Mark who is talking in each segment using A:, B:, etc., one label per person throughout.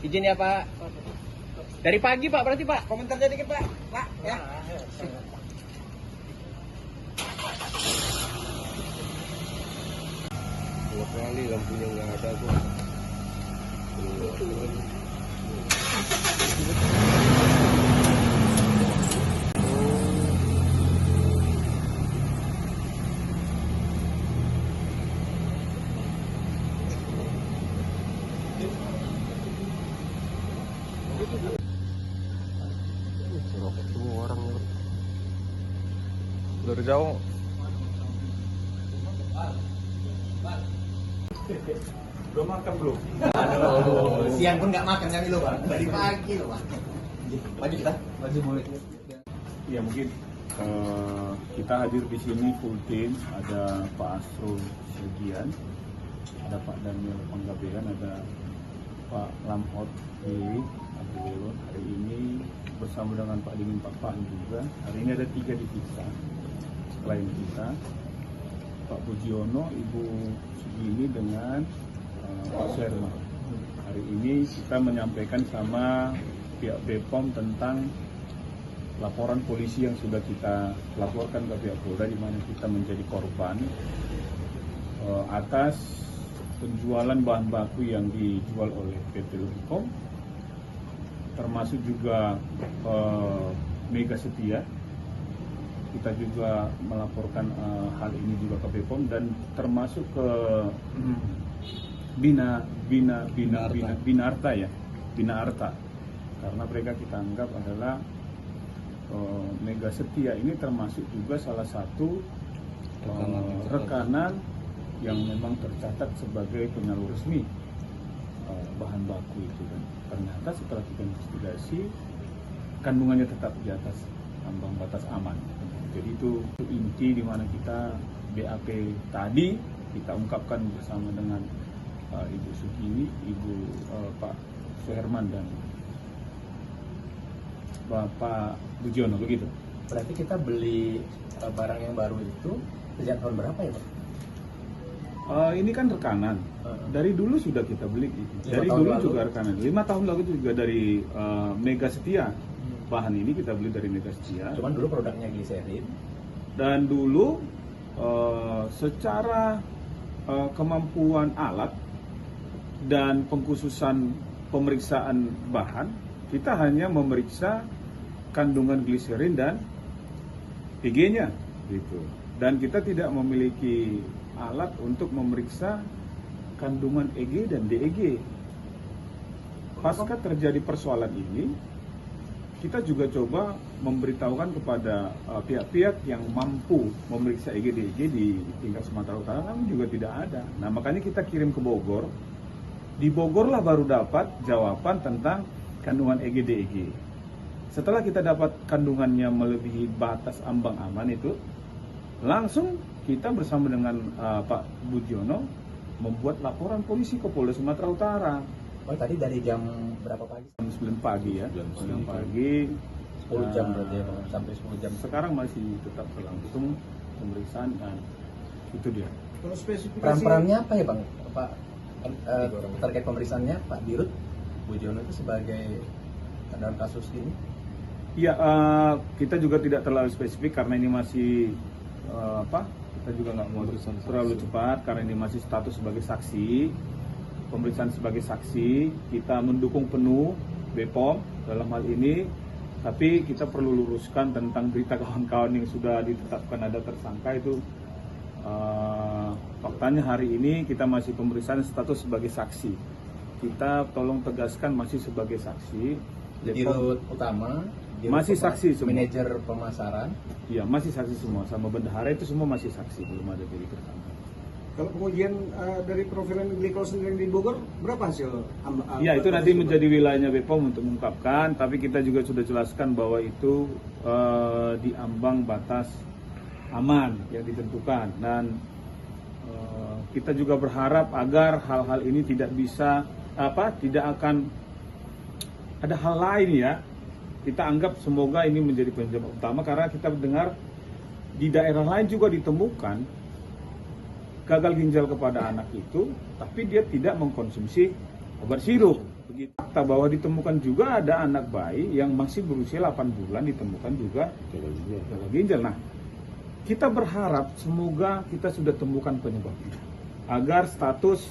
A: Izin ya Pak. Dari pagi Pak berarti Pak. Komentarnya dikit Pak. Pak ya.
B: Dua kali lampunya nggak ada kok. Rokok semua orang dari jauh.
C: Belum makan belum?
A: Aduh, siang pun nggak makan kami loh Pak. Dari pagi loh Pak. Maju kita, maju mulai.
C: Ya mungkin kita hadir di sini full team. Ada Pak Asro Segian, ada Pak Daniel Panggabean, ada Pak Lamhot Dewi Abdul. Hari ini bersama dengan Pak Dimin Pak Pan juga. Hari ini ada 3 divisa klien kita, Pak Bujiono, Ibu Sugini dengan Pak Sherman. Hari ini kita menyampaikan sama pihak BPOM tentang laporan polisi yang sudah kita laporkan ke pihak Polda, di mana kita menjadi korban atas penjualan bahan baku yang dijual oleh PT Lubricom, termasuk juga Mega Setia. Kita juga melaporkan hal ini juga ke BPOM dan termasuk ke Bina Arta, karena mereka kita anggap adalah Mega Setia ini termasuk juga salah satu rekanan yang memang tercatat sebagai penyalur resmi bahan baku itu, kan ternyata setelah kita investigasi kandungannya tetap di atas ambang batas aman. Jadi itu inti di mana kita BAP tadi kita ungkapkan bersama dengan Ibu Sugini, Ibu Pak Suherman dan Bapak Bujiono, begitu.
A: Berarti kita beli barang yang baru itu sejak tahun berapa ya Pak?
C: Ini kan rekanan. Dari dulu sudah kita beli itu. Dari dulu juga rekanan. 5 tahun lalu juga dari Mega Setia. Bahan ini kita beli dari Mega Setia.
A: Cuman dulu produknya gliserin.
C: Dan dulu secara kemampuan alat dan pengkhususan pemeriksaan bahan, kita hanya memeriksa kandungan gliserin dan EG-nya gitu. Dan kita tidak memiliki alat untuk memeriksa kandungan EG dan DEG. Pasca terjadi persoalan ini, kita juga coba memberitahukan kepada pihak-pihak yang mampu memeriksa EG DEG di tingkat Sumatera Utara, namun juga tidak ada. Nah, makanya kita kirim ke Bogor. Di Bogor lah baru dapat jawaban tentang kandungan EG DEG. Setelah kita dapat kandungannya melebihi batas ambang aman itu, langsung kita bersama dengan Pak Bujiono membuat laporan polisi ke Polda Sumatera Utara.
A: Oh, tadi dari jam berapa pagi?
C: Jam 9 pagi ya. Jam 9 pagi.
A: 10 jam berarti ya, sampai 10 jam.
C: Sekarang masih tetap berlangsung pemeriksaan dan itu dia.
B: Kalau spesifikasi
A: Peran-perannya apa ya Bang? Pak terkait pemeriksaannya Pak Dirut Bujiono itu sebagai dalam kasus ini?
C: Ya, kita juga tidak terlalu spesifik karena ini masih kita juga nggak mau terlalu cepat karena ini masih status sebagai saksi. Pemeriksaan sebagai saksi, kita mendukung penuh BPOM dalam hal ini, tapi kita perlu luruskan tentang berita kawan-kawan yang sudah ditetapkan ada tersangka itu. Faktanya hari ini kita masih pemeriksaan status sebagai saksi. Kita tolong tegaskan masih sebagai saksi.
A: Dirut utama,
C: masih saksi semua.
A: Manajer pemasaran.
C: Iya, masih saksi semua, sama bendahara itu semua masih saksi, belum ada jadi tersangka.
B: kalau pengujian dari profilen glikol sendiri di Bogor berapa hasil?
C: Ya, itu nanti menjadi wilayahnya BPOM untuk mengungkapkan, tapi kita juga sudah jelaskan bahwa itu di ambang batas aman yang ditentukan, dan kita juga berharap agar hal-hal ini tidak akan ada hal lain ya. Kita anggap semoga ini menjadi penyebab utama, karena kita dengar di daerah lain juga ditemukan gagal ginjal kepada anak itu, tapi dia tidak mengkonsumsi obat sirup. Begitu. Fakta bahwa ditemukan juga ada anak bayi yang masih berusia 8 bulan ditemukan juga gagal ginjal. Nah, kita berharap semoga kita sudah temukan penyebabnya agar status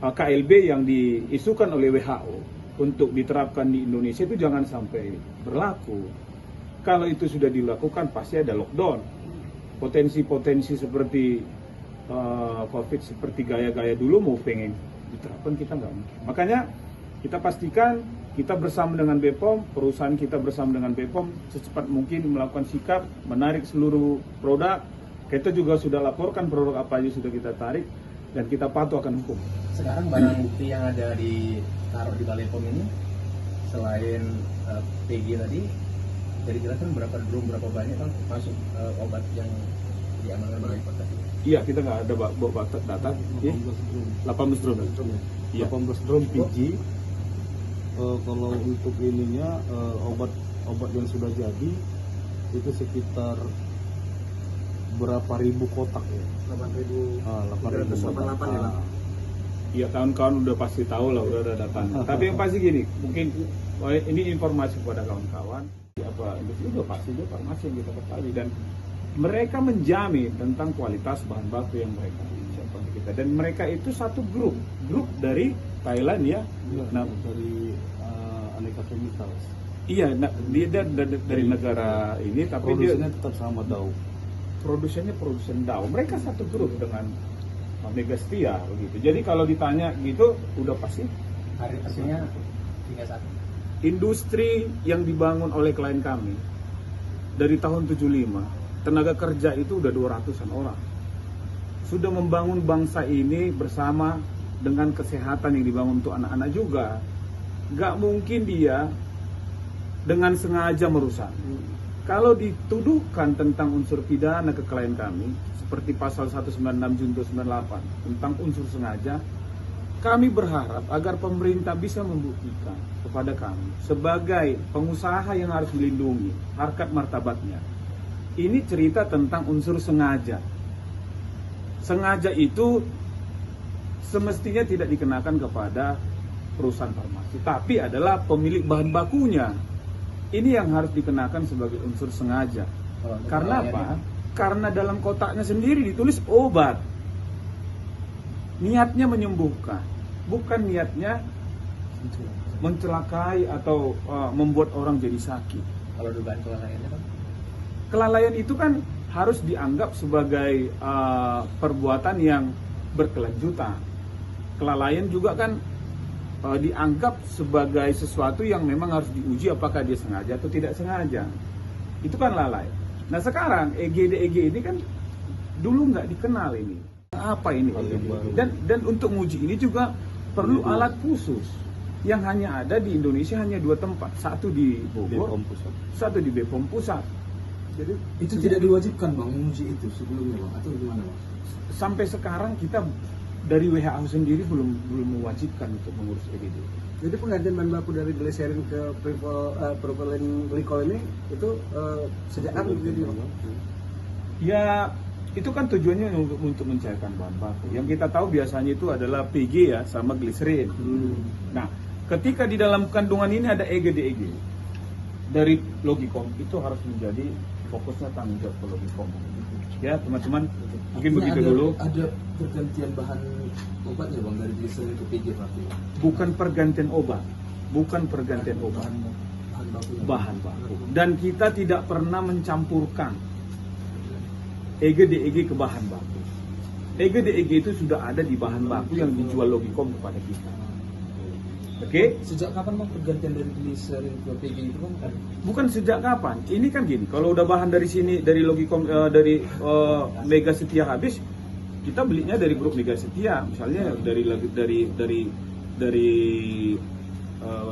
C: KLB yang diisukan oleh WHO untuk diterapkan di Indonesia itu jangan sampai berlaku. Kalau itu sudah dilakukan pasti ada lockdown. Potensi-potensi seperti COVID seperti gaya-gaya dulu mau pengen diterapkan kita nggak mungkin. Makanya kita pastikan kita bersama dengan BPOM, perusahaan kita bersama dengan BPOM secepat mungkin melakukan sikap menarik seluruh produk. Kita juga sudah laporkan produk apa aja sudah kita tarik dan kita patuh akan hukum.
A: Sekarang barang bukti yang ada ditaruh di Balai POM ini selain PG tadi, jadi jelaskan berapa drum, berapa banyak kan masuk obat yang diamankan Balai POM tadi?
C: Iya, kita nggak ada bawa data. 18 drum. Iya.
D: 18 drum PG. Kalau untuk ininya obat yang sudah jadi itu sekitar berapa ribu kotak ya? 8.000
B: 8.000 ya, Pak?
C: Iya, kawan-kawan udah pasti tahu lah, udah ada datanya. Tapi yang pasti gini, mungkin ini informasi kepada kawan-kawan. Apa industri udah pasti juga farmasi yang kita ketahui dan mereka menjamin tentang kualitas bahan baku yang mereka siapkan ke kita. Dan mereka itu satu grup dari Thailand ya.
D: Nah, dari Aneka Chemical.
C: Iya, dia dari negara ini, tapi
D: produsennya
C: dia
D: tetap sama Dow.
C: produsen Dow. Mereka satu grup dengan Mega Setia begitu. Jadi kalau ditanya gitu udah pasti
A: Artinya hingga saat ini.
C: Industri yang dibangun oleh klien kami dari tahun 75, tenaga kerja itu udah 200-an orang. Sudah membangun bangsa ini bersama dengan kesehatan yang dibangun untuk anak-anak juga. Gak mungkin dia dengan sengaja merusak. Kalau dituduhkan tentang unsur pidana ke klien kami, seperti pasal 196 Junto 98 tentang unsur sengaja, kami berharap agar pemerintah bisa membuktikan kepada kami sebagai pengusaha yang harus melindungi harkat martabatnya. Ini cerita tentang unsur sengaja. Sengaja itu semestinya tidak dikenakan kepada perusahaan farmasi, tapi adalah pemilik bahan bakunya. Ini yang harus dikenakan sebagai unsur sengaja. Karena apa? Karena dalam kotaknya sendiri ditulis obat. Niatnya menyembuhkan, bukan niatnya mencelakai atau membuat orang jadi sakit.
A: Kalau dugaan kelalaiannya kan?
C: Kelalaian itu kan harus dianggap sebagai perbuatan yang berkelanjutan. Kelalaian juga kan dianggap sebagai sesuatu yang memang harus diuji apakah dia sengaja atau tidak sengaja. Itu kan lalai. Nah sekarang EGD ini kan dulu nggak dikenal ini. Apa ini EGD? Dan untuk menguji ini juga perlu alat khusus yang hanya ada di Indonesia hanya 2 tempat. Satu di Bogor, satu di BPOM Pusat.
D: Jadi itu tidak diwajibkan Bang menguji itu sebelumnya Bang atau gimana Bang?
C: Sampai sekarang kita dari WHO sendiri belum mewajibkan untuk mengurus EGD.
B: Jadi penggantian bahan baku dari glycerin ke propylene glycol ini itu sejak kapan jadi?
C: Ya itu kan tujuannya untuk mencairkan bahan baku. Yang kita tahu biasanya itu adalah PG ya sama glycerin. Nah, ketika di dalam kandungan ini ada EGD dari Logicom, itu harus menjadi fokusnya tanggung jawab ke Logicom. Ya teman-teman, mungkin begitu dulu.
D: Ada pergantian bahan obatnya Bang dari glycerin ke PG berarti?
C: Bukan pergantian obat, bahan baku. Dan kita tidak pernah mencampurkan EG ke bahan baku. EG itu sudah ada di bahan baku yang dijual Logicom kepada kita. Oke?
D: Sejak kapan Bang pergantian dari glycerin ke PG itu Bang?
C: Bukan sejak kapan. Ini kan gini, kalau udah bahan dari sini, dari Logicom, dari Mega Setia habis, kita belinya dari grup Mega Setia, misalnya dari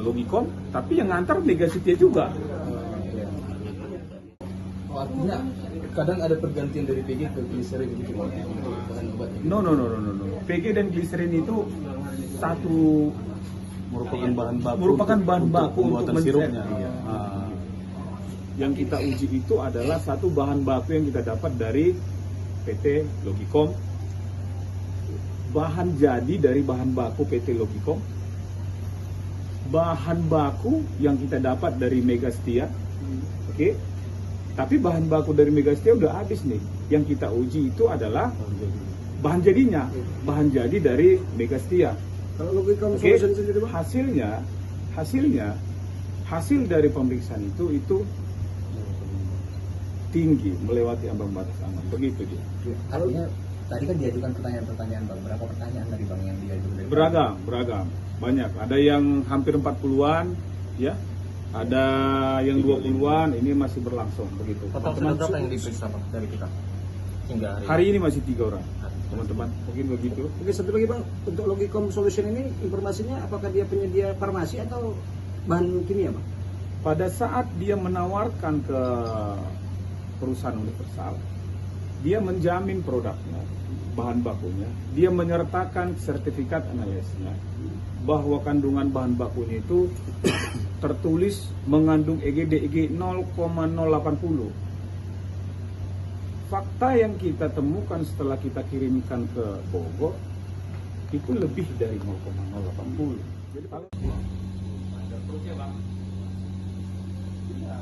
C: Logicom, tapi yang ngantar Mega Setia juga.
D: Artinya kadang ada pergantian dari PG ke glycerin gitu Bang, bahan obatnya.
C: No. PG dan glycerin itu satu merupakan bahan baku untuk
D: pembuatan sirupnya.
C: Yang kita uji itu adalah satu bahan baku yang kita dapat dari PT Logicom. Bahan jadi dari bahan baku PT Logicom bahan baku yang kita dapat dari Megastia, oke? Tapi bahan baku dari Megastia udah habis nih. Yang kita uji itu adalah bahan jadinya, bahan jadi dari Megastia.
B: Kalau Logicom
C: Oke,
B: Solution sendiri, Bang?
C: hasil dari pemeriksaan itu tinggi, melewati ambang batas aman. Begitu dia.
A: Artinya tadi kan diajukan pertanyaan-pertanyaan Bang. Berapa pertanyaan tadi Bang yang diajukan dari
C: Beragam, banyak. Ada yang hampir 40-an, ya. Ada yang 20-an, ini masih berlangsung begitu.
E: Total sudah berapa yang diperiksa Pak dari kita hingga
C: Hari ini masih 3 orang, teman-teman. Mungkin begitu.
B: Oke, satu lagi, Bang, untuk Logicom Solution ini informasinya apakah dia penyedia farmasi atau bahan kimia, Bang?
C: Pada saat dia menawarkan ke perusahaan universal, dia menjamin produknya, bahan bakunya, dia menyertakan sertifikat analisnya bahwa kandungan bahan bakunya itu tertulis mengandung EGD 0,080. Fakta yang kita temukan setelah kita kirimkan ke Bogor itu lebih dari 0,080. Jadi kalau
A: Ya,